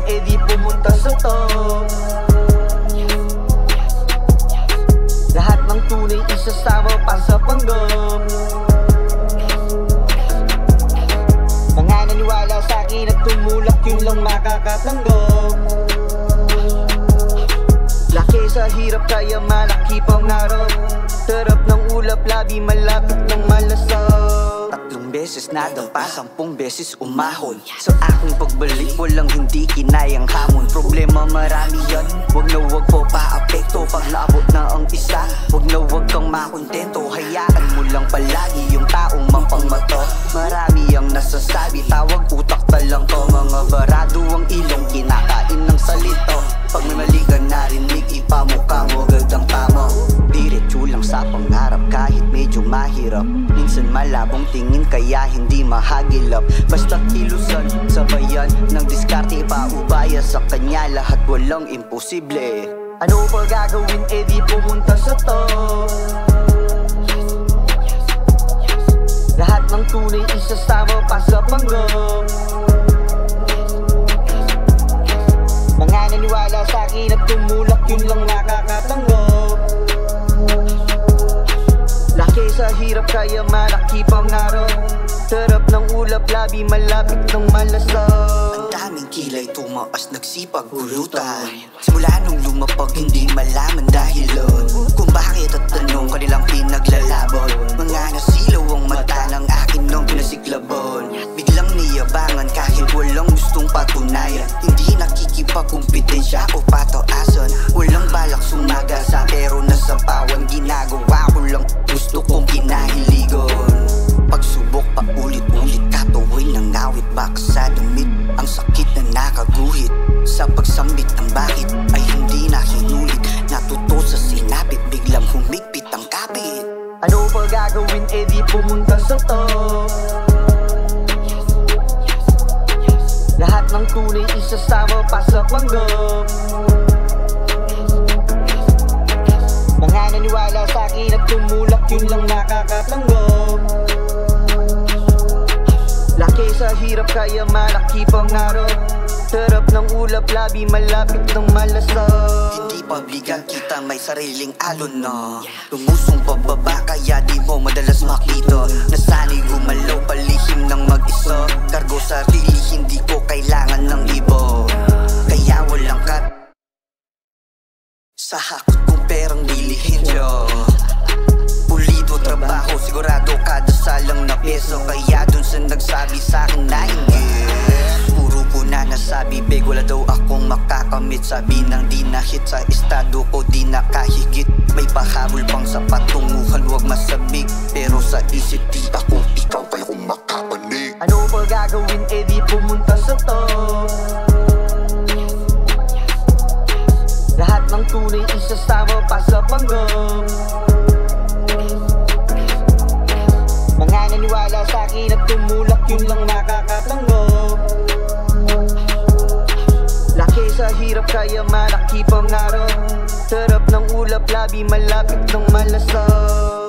eh di pumunta sa top. Lahat ng tunay isasama pa sa panggap. Mga naniwala sa'kin at tumulak, yun lang makakatanggap. Laki sa hirap kaya malaki pangarap. Sarap ng ulap, labi malapit ng malasap. 3 beses nadampa, 10 beses umahon. Sa aking pagbalik, walang hindi kinayang hamon. Problema marami yan, wag na wag po pa-apekto. Pag naabot na ang isa, wag na wag kang makontento. Hayaan mo lang palagi yung taong mapangmato. Marami ang nasasabi, tawag utak talang to. Mga barado ang ilong, kinakain ng salito. Pag may mali ka narinig, ipamukha mo agad ang tama. Diretso lang sa pangarap kahit medyo mahirap. Minsan malabong tingin kaya hindi mahagilap. Basta kilusan, sabayan ng diskarte, ipaubaya sa kanya lahat, walang imposible. Ano pa gagawin eh di pumunta sa top. Lahat ng tunay isasama pa sa panggap. Mga naniwala sa'kin at tumulak, yun lang nakakatanggap. Laki sa hirap kaya malaki pangarap. Sarap ng ulap, labi malapit ng malasap. Ang daming kilay tumaas, nagsipag gulutan. Simula nung lumapag hindi malaman dahilan kung bakit at tanong kanilang pinaglalaban. Mga nasilaw ang mata ng akin nung pinasiklaban. Biglang niyabangan kahit walang gustong patunayan. Hindi nakikipagkumpetensya o pataasan. Walang balak sumagasa pero nasapawan. Ginagawa ko lang gusto kong kinahiligan. Pagsubok pa ulit-ulit, katuwin ng awit baka sa damit. Ang sakit na nakaguhit sa pagsambit ng bakit ay hindi na hinulit. Natuto sa sinapit, biglang humigpit ang kapit. Ano pa gagawin eh di pumunta sa top. Lahat ng tunay isasama pa sa panggap. Mga naniwala sa'kin at tumulak, yun lang nakakatanggap. Laki sa hirap kaya malaki pangarap. Sarap ng ulap, labi malapit ng malasap. Hindi pabligan kita may sariling alon na lumusong pababa kaya di mo madalas makita. Nasanay gumalaw palihim ng mag-isa. Kargo sarili hindi ko kailangan ng iba. Kaya walang cut sa hakot kong perang bilihin siya. Pulido trabaho, sigurado kada salang na peso. Kaya dun sa nagsabi sa'kin na hindi, puro ko na nasabi, beg wala daw akong makakamit. Sabi nang di na hit sa estado ko, di nakahigit. May pahabol pang sa patunguhan, wag masabik. Pero sa isip di ako, ikaw pa yung makapanig. Ano pa gagawin eh di pumunta sa top. Lahat ng tunay isasama pa sa panggap. Mga naniwala sa'kin at tumulak, yun lang nakakatanggap. Laki sa hirap kaya malaki pangarap. Sarap ng ulap, labi malapit ng malasap.